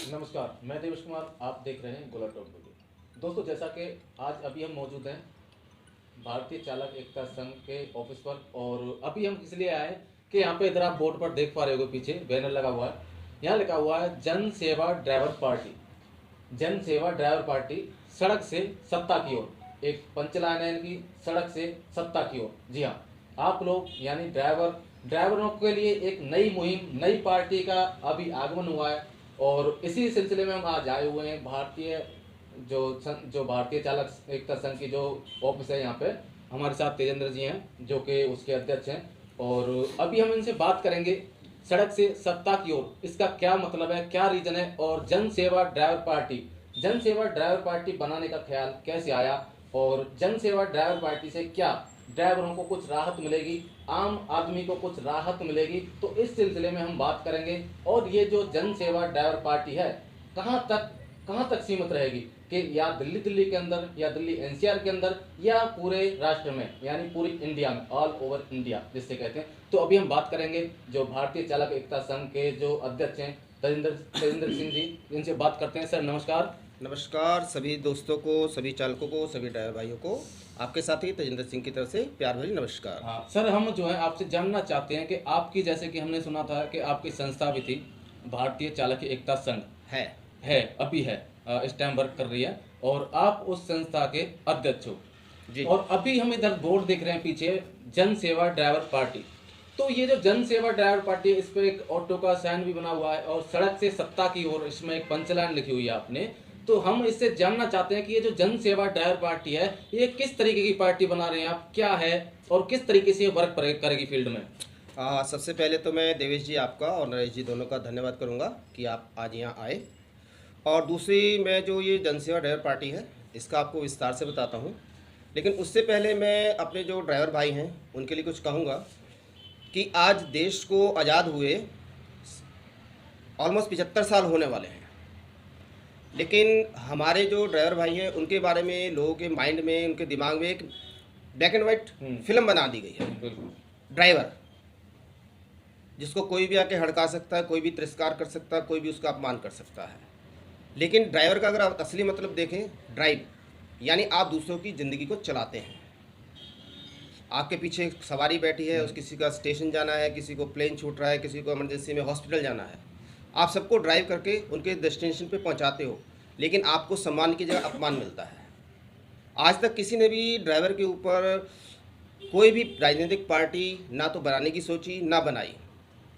नमस्कार, मैं देवेश कुमार। आप देख रहे हैं गोला टॉक वीडियो। दोस्तों, जैसा कि आज अभी हम मौजूद हैं भारतीय चालक एकता संघ के ऑफिस पर, और अभी हम इसलिए आए कि यहाँ पे इधर आप बोर्ड पर देख पा रहे हो, पीछे बैनर लगा हुआ है। यहाँ लिखा हुआ है जन सेवा ड्राइवर पार्टी। जन सेवा ड्राइवर पार्टी सड़क से सत्ता की ओर। एक पंचलाइन है इनकी, सड़क से सत्ता की ओर। जी हाँ, आप लोग यानी ड्राइवरों के लिए एक नई मुहिम, नई पार्टी का अभी आगमन हुआ है, और इसी सिलसिले में हम आज आए हुए हैं जो भारतीय चालक एकता संघ की जो ऑफिस है। यहाँ पे हमारे साथ तेजेंद्र जी हैं, जो कि उसके अध्यक्ष हैं, और अभी हम इनसे बात करेंगे सड़क से सत्ता की ओर, इसका क्या मतलब है, क्या रीजन है, और जन सेवा ड्राइवर पार्टी बनाने का ख्याल कैसे आया, और जन सेवा ड्राइवर पार्टी से क्या ड्राइवरों को कुछ राहत मिलेगी, आम आदमी को कुछ राहत मिलेगी। तो इस सिलसिले में हम बात करेंगे। और ये जो जन सेवा ड्राइवर पार्टी है, कहाँ तक सीमित रहेगी, कि या दिल्ली के अंदर, या दिल्ली एनसीआर के अंदर, या पूरे राष्ट्र में, यानी पूरी इंडिया में, ऑल ओवर इंडिया जिससे कहते हैं। तो अभी हम बात करेंगे जो भारतीय चालक एकता संघ के जो अध्यक्ष हैं तजेंद्र सिंह जी, इनसे बात करते हैं। सर नमस्कार। नमस्कार सभी दोस्तों को, सभी चालकों को, सभी ड्राइवर भाइयों को। आपके साथ ही तेजेंद्र सिंह की तरफ से प्यार भरी नमस्कार। हाँ सर, हम जो है आपसे जानना चाहते हैं कि आपकी, जैसे कि हमने सुना था कि आपकी संस्था भी थी, भारतीय चालक एकता संघ है अभी है, इस टाइम वर्क कर रही है, और आप उस संस्था के अध्यक्ष हो जी। और अभी हम इधर बोर्ड देख रहे हैं पीछे, जन सेवा ड्राइवर पार्टी। तो ये जो जन सेवा ड्राइवर पार्टी है, इस पर एक ऑटो का साइन भी बना हुआ है, और सड़क से सत्ता की ओर इसमें एक पंचलाइन लिखी हुई है आपने। तो हम इससे जानना चाहते हैं कि ये जो जन सेवा ड्राइवर पार्टी है, ये किस तरीके की पार्टी बना रहे हैं आप, क्या है, और किस तरीके से ये वर्क करेगी फील्ड में। सबसे पहले तो मैं देवेश जी आपका और नरेश जी दोनों का धन्यवाद करूंगा कि आप आज यहाँ आए। और दूसरी, मैं जो ये जनसेवा ड्राइवर पार्टी है, इसका आपको विस्तार से बताता हूँ। लेकिन उससे पहले मैं अपने जो ड्राइवर भाई हैं उनके लिए कुछ कहूँगा कि आज देश को आज़ाद हुए ऑलमोस्ट 75 साल होने वाले हैं, लेकिन हमारे जो ड्राइवर भाई हैं उनके बारे में लोगों के माइंड में, उनके दिमाग में एक ब्लैक एंड वाइट फिल्म बना दी गई है। ड्राइवर जिसको कोई भी आके हड़का सकता है, कोई भी तिरस्कार कर सकता है, कोई भी उसका अपमान कर सकता है। लेकिन ड्राइवर का अगर आप असली मतलब देखें, ड्राइव यानी आप दूसरों की ज़िंदगी को चलाते हैं। आपके पीछे एक सवारी बैठी है, उस किसी का स्टेशन जाना है, किसी को प्लेन छूट रहा है, किसी को इमरजेंसी में हॉस्पिटल जाना है, आप सबको ड्राइव करके उनके डेस्टिनेशन पे पहुंचाते हो, लेकिन आपको सम्मान की जगह अपमान मिलता है। आज तक किसी ने भी ड्राइवर के ऊपर कोई भी राजनीतिक पार्टी ना तो बनाने की सोची, ना बनाई।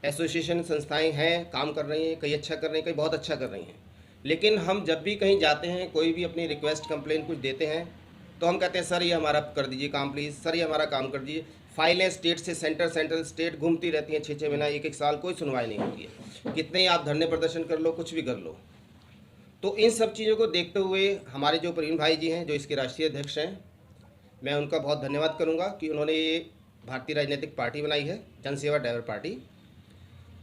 एसोसिएशन संस्थाएं हैं, काम कर रही हैं, कई अच्छा कर रही हैं, कई बहुत अच्छा कर रही हैं। लेकिन हम जब भी कहीं जाते हैं, कोई भी अपनी रिक्वेस्ट कंप्लेन कुछ देते हैं, तो हम कहते हैं सर ये हमारा कर दीजिए काम प्लीज़, सर ये हमारा काम कर दीजिए। फाइलें स्टेट से सेंट्रल स्टेट घूमती रहती हैं, 6-6 महीना, 1-1 साल, कोई सुनवाई नहीं होती है। कितने ही आप धरने प्रदर्शन कर लो, कुछ भी कर लो। तो इन सब चीज़ों को देखते हुए हमारे जो प्रवीण भाई जी हैं, जो इसके राष्ट्रीय अध्यक्ष हैं, मैं उनका बहुत धन्यवाद करूंगा कि उन्होंने ये भारतीय राजनीतिक पार्टी बनाई है, जन सेवा ड्राइवर पार्टी,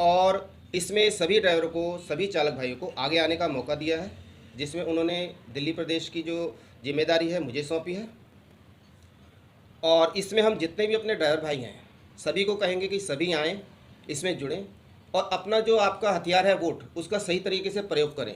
और इसमें सभी ड्राइवरों को, सभी चालक भाइयों को आगे आने का मौका दिया है, जिसमें उन्होंने दिल्ली प्रदेश की जो जिम्मेदारी है मुझे सौंपी है। और इसमें हम जितने भी अपने ड्राइवर भाई हैं सभी को कहेंगे कि सभी आएँ, इसमें जुड़ें, और अपना जो आपका हथियार है वोट, उसका सही तरीके से प्रयोग करें,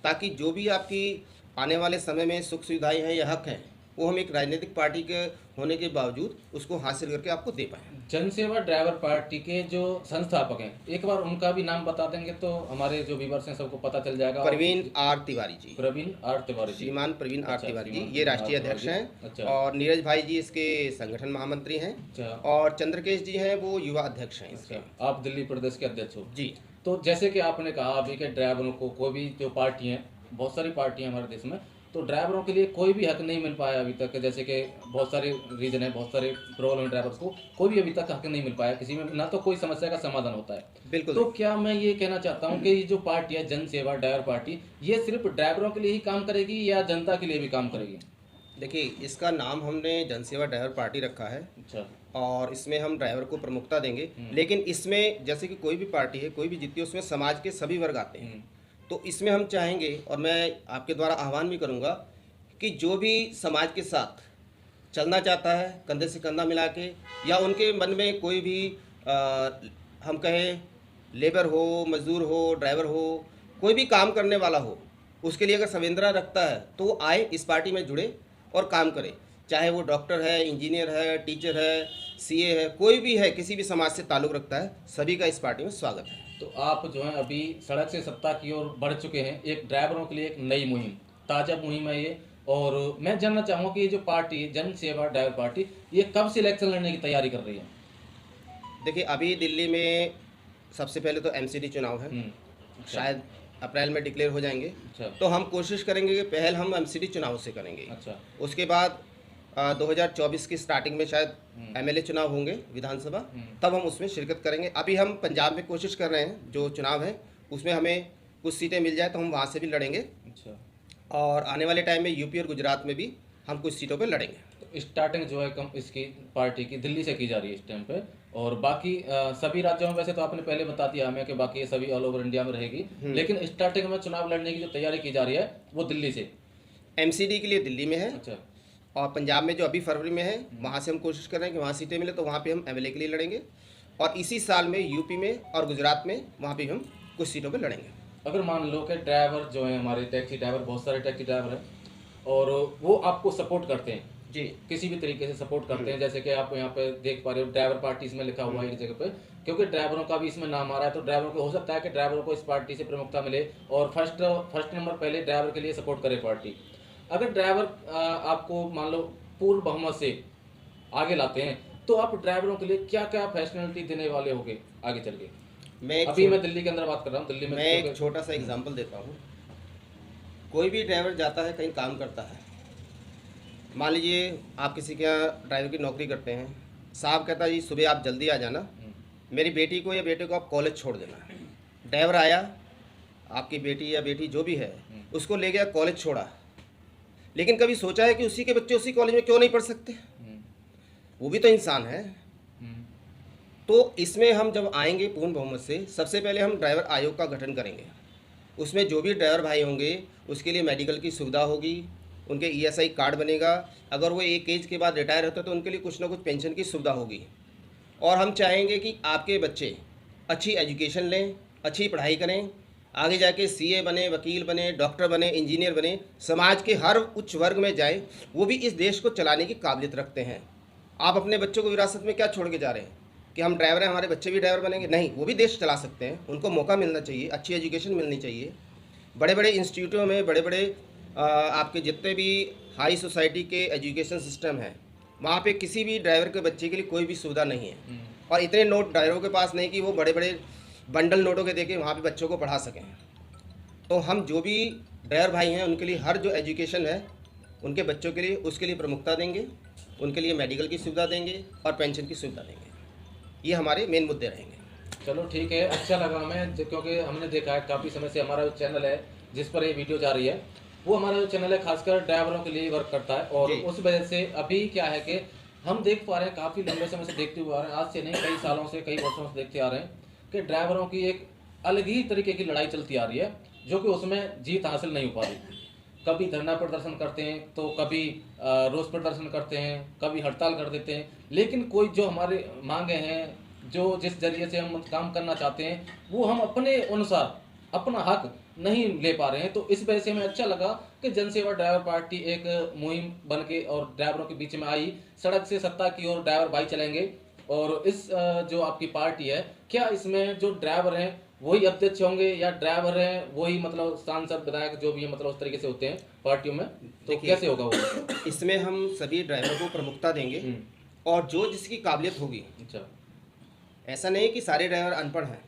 ताकि जो भी आपकी आने वाले समय में सुख सुविधाएं हैं या हक हैं, वो हम एक राजनीतिक पार्टी के होने के बावजूद उसको हासिल करके आपको दे पाएँ। जन सेवा ड्राइवर पार्टी के जो संस्थापक हैं, एक बार उनका भी नाम बता देंगे तो हमारे जो व्यूअर्स हैं सबको पता चल जाएगा। प्रवीण आर तिवारी जी। श्रीमान प्रवीण आर तिवारी जी, ये राष्ट्रीय अध्यक्ष हैं। अच्छा। और नीरज भाई जी इसके संगठन महामंत्री हैं। अच्छा। और चंद्रकेश जी हैं, वो युवा अध्यक्ष हैं इसके। अच्छा, आप दिल्ली प्रदेश के अध्यक्ष हो जी। तो जैसे कि आपने कहा अभी के ड्राइवरों को, कोई भी जो पार्टी है, बहुत सारी पार्टियां हमारे देश में, तो ड्राइवरों के लिए कोई भी हक नहीं मिल पाया अभी तक। जैसे कि बहुत सारे रीजन है, बहुत सारे प्रॉब्लम है, ड्राइवर्स को कोई भी अभी तक हक नहीं मिल पाया किसी में, ना तो कोई समस्या का समाधान होता है। बिल्कुल। तो क्या मैं ये कहना चाहता हूँ कि ये जो पार्टी है जन सेवा ड्राइवर पार्टी, ये सिर्फ ड्राइवरों के लिए ही काम करेगी या जनता के लिए भी काम करेगी? देखिए, इसका नाम हमने जनसेवा ड्राइवर पार्टी रखा है। अच्छा। और इसमें हम ड्राइवर को प्रमुखता देंगे, लेकिन इसमें जैसे कि कोई भी पार्टी है, कोई भी जीती है, उसमें समाज के सभी वर्ग आते हैं। तो इसमें हम चाहेंगे, और मैं आपके द्वारा आह्वान भी करूंगा, कि जो भी समाज के साथ चलना चाहता है, कंधे से कंधा मिला के, या उनके मन में कोई भी हम कहें लेबर हो, मजदूर हो, ड्राइवर हो, कोई भी काम करने वाला हो उसके लिए अगर संवेदना रखता है तो वो आए, इस पार्टी में जुड़े और काम करे। चाहे वो डॉक्टर है, इंजीनियर है, टीचर है, सीए है, कोई भी है, किसी भी समाज से ताल्लुक़ रखता है, सभी का इस पार्टी में स्वागत है। तो आप जो है अभी सड़क से सत्ता की ओर बढ़ चुके हैं, एक ड्राइवरों के लिए एक नई मुहिम, ताज़ा मुहिम है ये। और मैं जानना चाहूँगा कि ये जो पार्टी जन सेवा ड्राइवर पार्टी, ये कब से इलेक्शन लड़ने की तैयारी कर रही है? देखिए, अभी दिल्ली में सबसे पहले तो एमसीडी चुनाव है, अच्छा। शायद अप्रैल में डिक्लेयर हो जाएंगे। अच्छा। तो हम कोशिश करेंगे कि पहल हम एमसीडी चुनाव से करेंगे। अच्छा। उसके बाद 2024 की स्टार्टिंग में शायद एमएलए चुनाव होंगे विधानसभा, तब हम उसमें शिरकत करेंगे। अभी हम पंजाब में कोशिश कर रहे हैं, जो चुनाव है उसमें हमें कुछ सीटें मिल जाए तो हम वहाँ से भी लड़ेंगे। अच्छा। और आने वाले टाइम में यूपी और गुजरात में भी हम कुछ सीटों पर लड़ेंगे। तो स्टार्टिंग जो है कम इसकी पार्टी की दिल्ली से की जा रही है इस टाइम पे, और बाकी सभी राज्यों में वैसे तो आपने पहले बता दिया हमें कि बाकी ये सभी ऑल ओवर इंडिया में रहेगी, लेकिन स्टार्टिंग में चुनाव लड़ने की जो तैयारी की जा रही है वो दिल्ली से। एमसीडी के लिए दिल्ली में है। अच्छा। और पंजाब में जो अभी फरवरी में है वहाँ से हम कोशिश कर रहे हैं कि वहाँ सीटें मिले तो वहाँ पे हम एमएलए के लिए लड़ेंगे। और इसी साल में यूपी में और गुजरात में वहाँ पे हम कुछ सीटों पे लड़ेंगे। अगर मान लो कि ड्राइवर जो है हमारे टैक्सी ड्राइवर, बहुत सारे टैक्सी ड्राइवर हैं और वो आपको सपोर्ट करते हैं जी, किसी भी तरीके से सपोर्ट करते हैं, जैसे कि आप यहाँ पे देख पा रहे हो ड्राइवर पार्टी इसमें लिखा हुआ है एक जगह पे, क्योंकि ड्राइवरों का भी इसमें नाम आ रहा है, तो ड्राइवरों को हो सकता है कि ड्राइवरों को इस पार्टी से प्रमुखता मिले और फर्स्ट नंबर पहले ड्राइवर के लिए सपोर्ट करे पार्टी। अगर ड्राइवर आपको मान लो पूर्ण बहुमत से आगे लाते हैं तो आप ड्राइवरों के लिए क्या क्या फैसिलिटी देने वाले होगे आगे चल के? मैं दिल्ली के अंदर बात कर रहा हूँ, दिल्ली में मैं एक छोटा सा एग्जांपल देता हूँ। कोई भी ड्राइवर जाता है, कहीं काम करता है, मान लीजिए आप किसी के यहाँ ड्राइवर की नौकरी करते हैं, साहब कहता है जी सुबह आप जल्दी आ जाना, मेरी बेटी को या बेटे को आप कॉलेज छोड़ देना। ड्राइवर आया, आपकी बेटी या बेटी जो भी है उसको ले गया, कॉलेज छोड़ा, लेकिन कभी सोचा है कि उसी के बच्चे उसी कॉलेज में क्यों नहीं पढ़ सकते? वो भी तो इंसान है। तो इसमें हम जब आएंगे पूर्ण बहुमत से, सबसे पहले हम ड्राइवर आयोग का गठन करेंगे। उसमें जो भी ड्राइवर भाई होंगे उसके लिए मेडिकल की सुविधा होगी, उनके ईएसआई कार्ड बनेगा, अगर वो एक एज के बाद रिटायर होते हैं तो उनके लिए कुछ ना कुछ पेंशन की सुविधा होगी। और हम चाहेंगे कि आपके बच्चे अच्छी एजुकेशन लें, अच्छी पढ़ाई करें, आगे जाके सीए बने, वकील बने, डॉक्टर बने, इंजीनियर बने, समाज के हर उच्च वर्ग में जाएं, वो भी इस देश को चलाने की काबिलियत रखते हैं। आप अपने बच्चों को विरासत में क्या छोड़ के जा रहे हैं कि हम ड्राइवर हैं, हमारे बच्चे भी ड्राइवर बनेंगे? नहीं, वो भी देश चला सकते हैं, उनको मौका मिलना चाहिए, अच्छी एजुकेशन मिलनी चाहिए। बड़े बड़े इंस्टीट्यूटों में बड़े बड़े आपके जितने भी हाई सोसाइटी के एजुकेशन सिस्टम हैं, वहाँ पे किसी भी ड्राइवर के बच्चे के लिए कोई भी सुविधा नहीं है। और इतने नोट ड्राइवरों के पास नहीं कि वो बड़े बड़े बंडल नोटों के देके वहाँ पे बच्चों को पढ़ा सकें। तो हम जो भी ड्राइवर भाई हैं उनके लिए हर जो एजुकेशन है उनके बच्चों के लिए, उसके लिए प्रमुखता देंगे, उनके लिए मेडिकल की सुविधा देंगे और पेंशन की सुविधा देंगे। ये हमारे मेन मुद्दे रहेंगे। चलो ठीक है, अच्छा लगा हमें, क्योंकि हमने देखा है काफ़ी समय से हमारा जो चैनल है जिस पर ये वीडियो जा रही है वो हमारा जो चैनल है खासकर ड्राइवरों के लिए वर्क करता है, और उस वजह से अभी क्या है कि हम देख पा रहे हैं, काफ़ी लंबे समय से देखते हुए आ रहे हैं, आज से नहीं कई सालों से, कई वर्षों से देखते आ रहे हैं कि ड्राइवरों की एक अलग ही तरीके की लड़ाई चलती आ रही है, जो कि उसमें जीत हासिल नहीं हो पा रही। कभी धरना प्रदर्शन करते हैं तो कभी रोष प्रदर्शन करते हैं, कभी हड़ताल कर देते हैं, लेकिन कोई जो हमारे मांगे हैं, जो जिस जरिए से हम काम करना चाहते हैं, वो हम अपने अनुसार अपना हक नहीं ले पा रहे हैं। तो इस वजह से हमें अच्छा लगा कि जनसेवा ड्राइवर पार्टी एक मुहिम बन के और ड्राइवरों के बीच में आई, सड़क से सत्ता की ओर ड्राइवर भाई चलेंगे। और इस जो आपकी पार्टी है, क्या इसमें जो ड्राइवर हैं वही अध्यक्ष होंगे या ड्राइवर हैं वही मतलब सांसद विधायक जो भी है, मतलब उस तरीके से होते हैं पार्टियों में, तो कैसे होगा वो? इसमें हम सभी ड्राइवर को प्रमुखता देंगे और जो जिसकी काबिलियत होगी। अच्छा, ऐसा नहीं कि सारे ड्राइवर अनपढ़ हैं,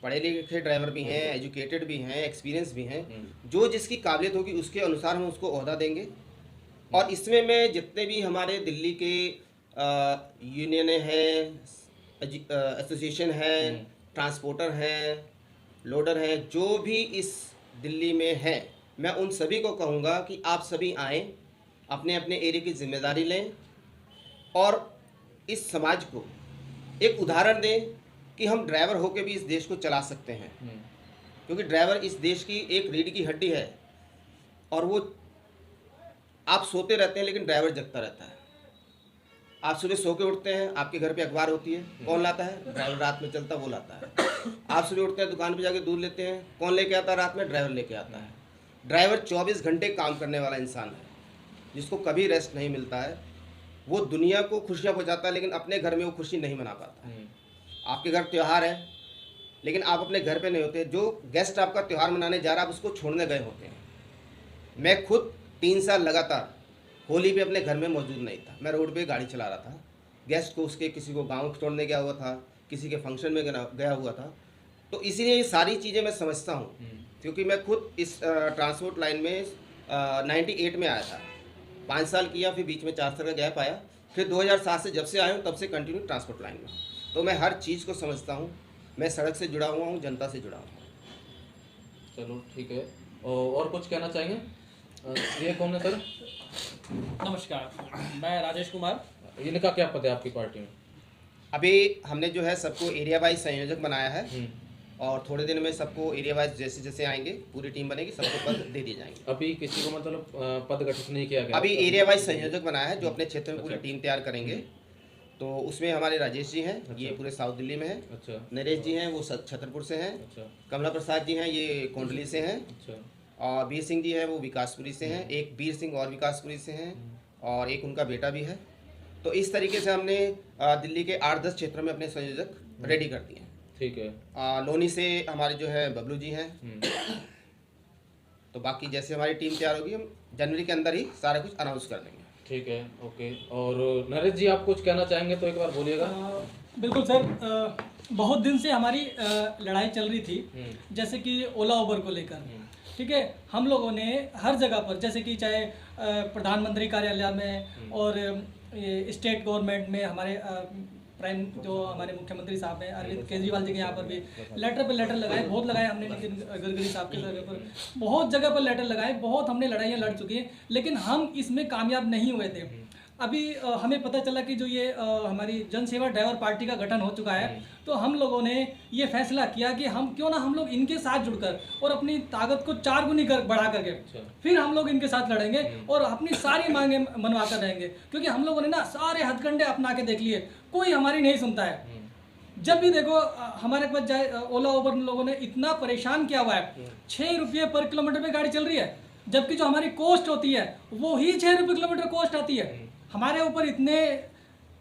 पढ़े लिखे ड्राइवर भी हैं, एजुकेटेड भी हैं, एक्सपीरियंस भी हैं। जो जिसकी काबिलियत होगी उसके अनुसार हम उसको ओहदा देंगे। और इसमें मैं जितने भी हमारे दिल्ली के यूनियन हैं, एसोसिएशन हैं, ट्रांसपोर्टर हैं, लोडर हैं, जो भी इस दिल्ली में हैं, मैं उन सभी को कहूँगा कि आप सभी आएँ, अपने अपने एरिया की जिम्मेदारी लें और इस समाज को एक उदाहरण दें कि हम ड्राइवर होकर भी इस देश को चला सकते हैं। क्योंकि ड्राइवर इस देश की एक रीढ़ की हड्डी है, और वो आप सोते रहते हैं लेकिन ड्राइवर जगता रहता है। आप सुबह सो के उठते हैं, आपके घर पे अखबार होती है, कौन लाता है? ड्राइवर रात में चलता वो लाता है। आप सुबह उठते हैं, दुकान पे जाके दूध लेते हैं, कौन लेके आता है रात में? ड्राइवर लेके आता है। ड्राइवर 24 घंटे काम करने वाला इंसान है, जिसको कभी रेस्ट नहीं मिलता है। वो दुनिया को खुशियाँ पहुँचाता है, लेकिन अपने घर में वो खुशी नहीं मना पाता है। आपके घर त्यौहार है, लेकिन आप अपने घर पे नहीं होते। जो गेस्ट आपका त्यौहार मनाने जा रहा है, आप उसको छोड़ने गए होते हैं। मैं खुद 3 साल लगातार होली पे अपने घर में मौजूद नहीं था। मैं रोड पे गाड़ी चला रहा था, गेस्ट को उसके किसी को गांव छोड़ने गया हुआ था, किसी के फंक्शन में गया हुआ था। तो इसीलिए ये सारी चीज़ें मैं समझता हूँ, क्योंकि मैं खुद इस ट्रांसपोर्ट लाइन में 98 में आया था। 5 साल किया, फिर बीच में 4 साल का गैप आया, फिर 2007 से जब से आया हूँ तब से कंटिन्यू ट्रांसपोर्ट लाइन में। तो मैं हर चीज़ को समझता हूँ। मैं सड़क से जुड़ा हुआ हूँ, जनता से जुड़ा हूँ। चलो ठीक है। और कुछ कहना चाहेंगे? ये कौन है सर? नमस्कार, मैं राजेश कुमार। इनका क्या पद है आपकी पार्टी में? अभी हमने जो है सबको एरिया वाइज संयोजक बनाया है, और थोड़े दिन में सबको एरिया वाइज जैसे जैसे आएंगे पूरी टीम बनेगी, सबको पद दे दिए जाएंगे। अभी किसी को मतलब पद गठित नहीं किया गया? अभी एरिया वाइज संयोजक बनाया है, जो अपने क्षेत्र में पूरी अच्छा। टीम तैयार करेंगे। तो उसमें हमारे राजेश जी हैं, ये पूरे साउथ दिल्ली में है। अच्छा। नरेश जी हैं, वो छतरपुर से हैं। अच्छा। कमला प्रसाद जी हैं, ये कोंडली से हैं। अच्छा। और वीर सिंह जी हैं, वो विकासपुरी से हैं। एक वीर सिंह और विकासपुरी से हैं, और एक उनका बेटा भी है। तो इस तरीके से हमने दिल्ली के 8-10 क्षेत्रों में अपने संयोजक रेडी कर दिए हैं। ठीक है। लोनी से हमारे जो है बबलू जी हैं। तो बाकी जैसे हमारी टीम तैयार होगी, हम जनवरी के अंदर ही सारा कुछ अनाउंस कर देंगे। ठीक है, ओके। और नरेश जी, आप कुछ कहना चाहेंगे तो एक बार बोलिएगा। बिल्कुल सर, बहुत दिन से हमारी लड़ाई चल रही थी, जैसे कि ओला उबर को लेकर। ठीक है, हम लोगों ने हर जगह पर, जैसे कि चाहे प्रधानमंत्री कार्यालय में और ये स्टेट गवर्नमेंट में, हमारे प्राइम जो हमारे मुख्यमंत्री साहब हैं अरविंद केजरीवाल जी के यहाँ पर भी लेटर पे लेटर लगाए, बहुत लगाए हमने। नितिन गडकरी साहब के सर पर बहुत जगह पर लेटर लगाए, बहुत हमने लड़ाइयाँ लड़ चुकी हैं, लेकिन हम इसमें कामयाब नहीं हुए थे। अभी हमें पता चला कि जो ये हमारी जन सेवा ड्राइवर पार्टी का गठन हो चुका है, तो हम लोगों ने ये फैसला किया कि हम क्यों ना हम लोग इनके साथ जुड़कर और अपनी ताकत को 4 गुनी बढ़ा करके फिर हम लोग इनके साथ लड़ेंगे और अपनी सारी मांगे मनवा कर रहेंगे। क्योंकि हम लोगों ने ना सारे हथकंडे अपना के देख लिए, कोई हमारी नहीं सुनता है। जब भी देखो हमारे पास जाए, ओला उबर लोगों ने इतना परेशान किया हुआ है। 6 रुपये पर किलोमीटर पे गाड़ी चल रही है, जबकि जो हमारी कॉस्ट होती है वो ही 6 रुपये किलोमीटर कॉस्ट आती है। हमारे ऊपर इतने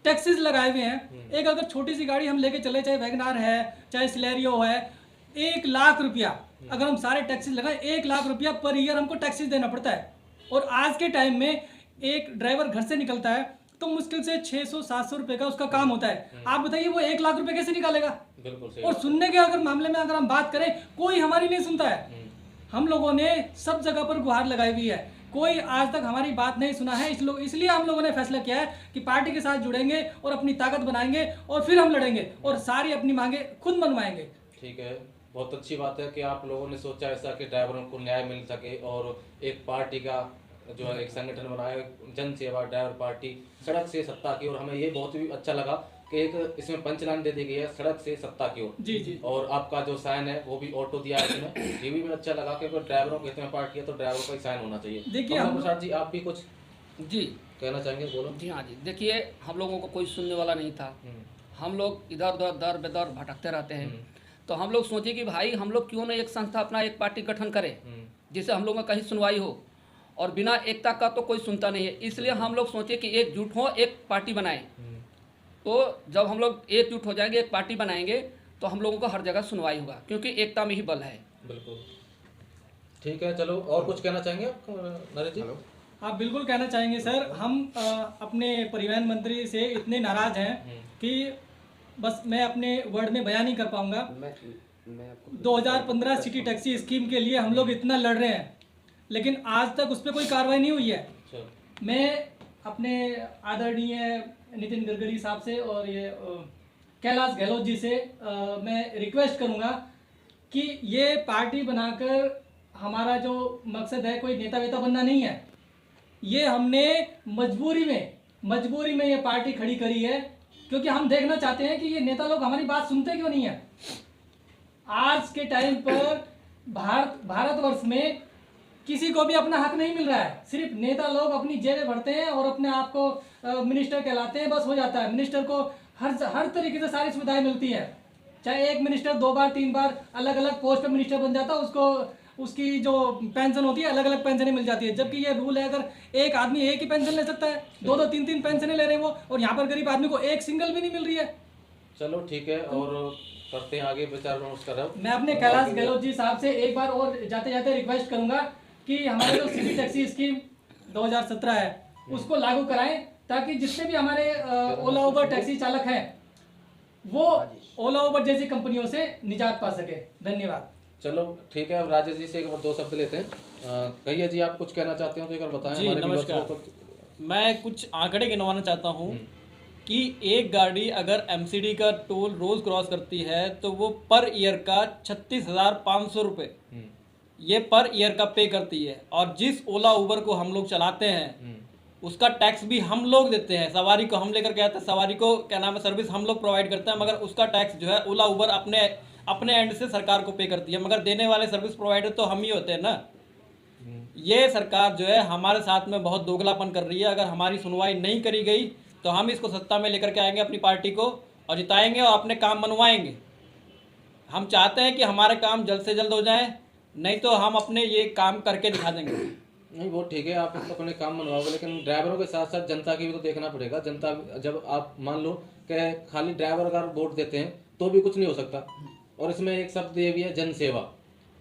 टैक्सेस लगाए हुए हैं। एक अगर छोटी सी गाड़ी हम लेके चले, चाहे वैगनार है चाहे सिलेरियो है, 1 लाख रुपया अगर हम सारे टैक्सेस लगाएं, 1 लाख रुपया पर ईयर हमको टैक्सेस देना पड़ता है। और आज के टाइम में एक ड्राइवर घर से निकलता है तो मुश्किल से 600-700 रुपये का उसका काम होता है। आप बताइए वो 1 लाख रुपये कैसे निकालेगा? बिल्कुल सही। और सुनने के अगर मामले में अगर हम बात करें, कोई हमारी नहीं सुनता है। हम लोगों ने सब जगह पर गुहार लगाई हुई है, कोई आज तक हमारी बात नहीं सुना है। इसलिए हम लोगों ने फैसला किया है कि पार्टी के साथ जुड़ेंगे और अपनी ताकत बनाएंगे और फिर हम लड़ेंगे और सारी अपनी मांगे खुद मनवाएंगे। ठीक है, बहुत अच्छी बात है कि आप लोगों ने सोचा ऐसा कि ड्राइवरों को न्याय मिल सके और एक पार्टी का जो है एक संगठन बनाया, जन सेवा ड्राइवर पार्टी, सड़क से सत्ता की ओर। हमें ये बहुत ही अच्छा लगा कि एक इसमें पंचलाइन दे दी गई है, सड़क से सत्ता की ओर। जी जी। और आपका जो साइन है वो भी ऑटो दिया है इसमें, ये भी मुझे अच्छा लगा कि ड्राइवरों के हित में पार्टी है तो ड्राइवरों का ही साइन होना चाहिए। देखिए कमला प्रसाद जी, आप भी कुछ जी कहना चाहेंगे? बोलो। जी हाँ जी, देखिए हम लोगों को कोई सुनने वाला नहीं था। हम लोग इधर उधर दर बेदर भटकते रहते हैं। तो हम लोग सोचे कि भाई हम लोग क्यों ना एक संस्था अपना एक पार्टी गठन करें जिससे हम लोगों में कहीं सुनवाई हो, और बिना एकता का तो कोई सुनता नहीं है। इसलिए हम लोग सोचे कि एकजुट हो, एक पार्टी बनाएं। तो जब हम लोग एकजुट हो जाएंगे, एक पार्टी बनाएंगे, तो हम लोगों को हर जगह सुनवाई होगा, क्योंकि एकता में ही बल है। बिल्कुल ठीक है। चलो, और कुछ कहना चाहेंगे आप नरेश जी? आप बिल्कुल कहना चाहेंगे सर। हम अपने परिवहन मंत्री से इतने नाराज हैं कि बस मैं अपने वर्ड में बयान नहीं कर पाऊंगा। 2015 सिटी टैक्सी स्कीम के लिए हम लोग इतना लड़ रहे हैं, लेकिन आज तक उस पर कोई कार्रवाई नहीं हुई है। मैं अपने आदरणीय नितिन गडकरी साहब से और ये कैलाश गहलोत जी से मैं रिक्वेस्ट करूंगा कि ये पार्टी बनाकर हमारा जो मकसद है, कोई नेता वेता बनना नहीं है। ये हमने मजबूरी में ये पार्टी खड़ी करी है, क्योंकि हम देखना चाहते हैं कि ये नेता लोग हमारी बात सुनते क्यों नहीं है। आज के टाइम पर भारतवर्ष में किसी को भी अपना हक नहीं मिल रहा है। सिर्फ नेता लोग अपनी जेबें भरते हैं और अपने आप को मिनिस्टर कहलाते हैं, बस हो जाता है। मिनिस्टर को हर तरीके से सारी सुविधाएं मिलती है। चाहे एक मिनिस्टर 2 बार 3 बार अलग अलग पोस्ट पे मिनिस्टर बन जाता है, उसको उसकी जो पेंशन होती है अलग अलग पेंशन मिल जाती है। जबकि ये रूल है, अगर एक आदमी एक ही पेंशन ले सकता है, 2-2 3-3 पेंशनें ले रहे हैं वो, और यहाँ पर गरीब आदमी को एक सिंगल भी नहीं मिल रही है। चलो ठीक है, और करते हैं आगे विचार विमर्श कर रहा हूँ। मैं अपने कैलाश गहलोत जी साहब से एक बार और जाते जाते रिक्वेस्ट करूंगा कि हमारे जो सिटी टैक्सी स्कीम 2017 है उसको लागू कराएं, ताकि जितने भी हमारे ओला उबर टैक्सी चालक हैं वो ओला उबर जैसी कंपनियों से निजात पा सके। धन्यवाद। चलो ठीक है, अब राजेश जी से एक बार 2 शब्द लेते हैं। कहिए जी, आप कुछ कहना चाहते हो तो एक बार बताएं। जी हमारे नमस्कार। viewers को मैं कुछ आंकड़े गिनवाना चाहता हूँ कि एक गाड़ी अगर एमसीडी का टोल रोज क्रॉस करती है तो वो पर ईयर का 36,500 रुपये ये पर ईयर का पे करती है। और जिस ओला उबर को हम लोग चलाते हैं उसका टैक्स भी हम लोग देते हैं। सवारी को हम लेकर के आते हैं, सवारी को क्या नाम है सर्विस हम लोग प्रोवाइड करते हैं, मगर उसका टैक्स जो है ओला उबर अपने एंड से सरकार को पे करती है, मगर देने वाले सर्विस प्रोवाइडर तो हम ही होते हैं ना। ये सरकार जो है हमारे साथ में बहुत दोगलापन कर रही है। अगर हमारी सुनवाई नहीं करी गई तो हम इसको सत्ता में लेकर के आएंगे अपनी पार्टी को और जिताएंगे और अपने काम मनवाएंगे। हम चाहते हैं कि हमारे काम जल्द से जल्द हो जाए, नहीं तो हम अपने ये काम करके दिखा देंगे। नहीं वो ठीक है, आप अपने काम मनवाओगे, लेकिन ड्राइवरों के साथ साथ जनता की भी तो देखना पड़ेगा। जनता जब आप मान लो कि खाली ड्राइवर अगर वोट देते हैं तो भी कुछ नहीं हो सकता, और इसमें एक शब्द ये भी है जन सेवा,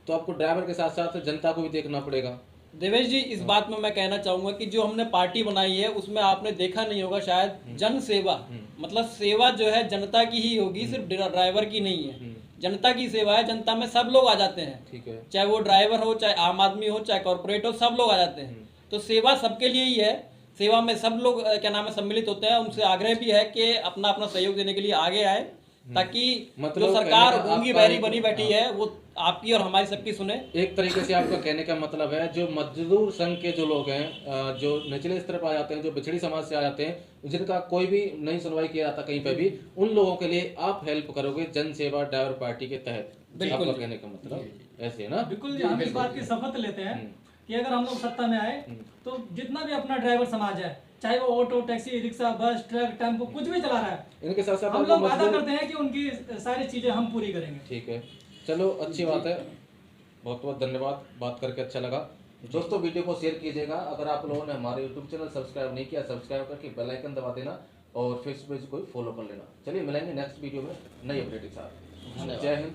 तो आपको ड्राइवर के साथ साथ जनता को भी देखना पड़ेगा। देवेश जी, इस बात में मैं कहना चाहूँगा कि जो हमने पार्टी बनाई है उसमें आपने देखा नहीं होगा शायद, जन सेवा मतलब सेवा जो है जनता की ही होगी, सिर्फ ड्राइवर की नहीं है। जनता की सेवा है, जनता में सब लोग आ जाते हैं, ठीक है, चाहे वो ड्राइवर हो, चाहे आम आदमी हो, चाहे कॉर्पोरेट हो, सब लोग आ जाते हैं। तो सेवा सबके लिए ही है, सेवा में सब लोग क्या नाम है सम्मिलित होते हैं। उनसे आग्रह भी है कि अपना अपना सहयोग देने के लिए आगे आए, ताकि मतलब जो सरकार कहने का गूंगी आपका बहरी एक- बनी बैठी है वो आपकी और हमारी सबकी सुने। एक तरीके से आपका कहने का मतलब है जो मजदूर संघ के जो लोग हैं, जो निचले स्तर पर आ जाते हैं, जो पिछड़ी समाज से आ जाते हैं, जिनका कोई भी नहीं सुनवाई किया जाता कहीं पे भी, उन लोगों के लिए आप हेल्प करोगे जन सेवा ड्राइवर पार्टी के तहत। बिल्कुल। आपका कहने का मतलब ऐसे है ना। बिल्कुल जी, हम इस बात की शपथ लेते हैं कि अगर हम लोग सत्ता में आए तो जितना भी अपना ड्राइवर समाज है, चाहे वो ऑटो, टैक्सी, रिक्शा, बस, ट्रक, टेम्पो कुछ भी चला रहा है, इनके साथ साथ हम आपको लोग वादा मजदूर- करते हैं कि उनकी सारी चीजें हम पूरी करेंगे। ठीक है, चलो अच्छी बात है, बहुत बहुत धन्यवाद, बात करके अच्छा लगा। दोस्तों वीडियो को शेयर कीजिएगा। अगर आप लोगों ने हमारे यूट्यूब चैनल सब्सक्राइब नहीं किया, सब्सक्राइब करके बेल आइकन दबा देना और फेसबुक पेज को फॉलो कर लेना। चलिए मिलेंगे नेक्स्ट वीडियो में नई अपडेट के साथ। जय हिंद।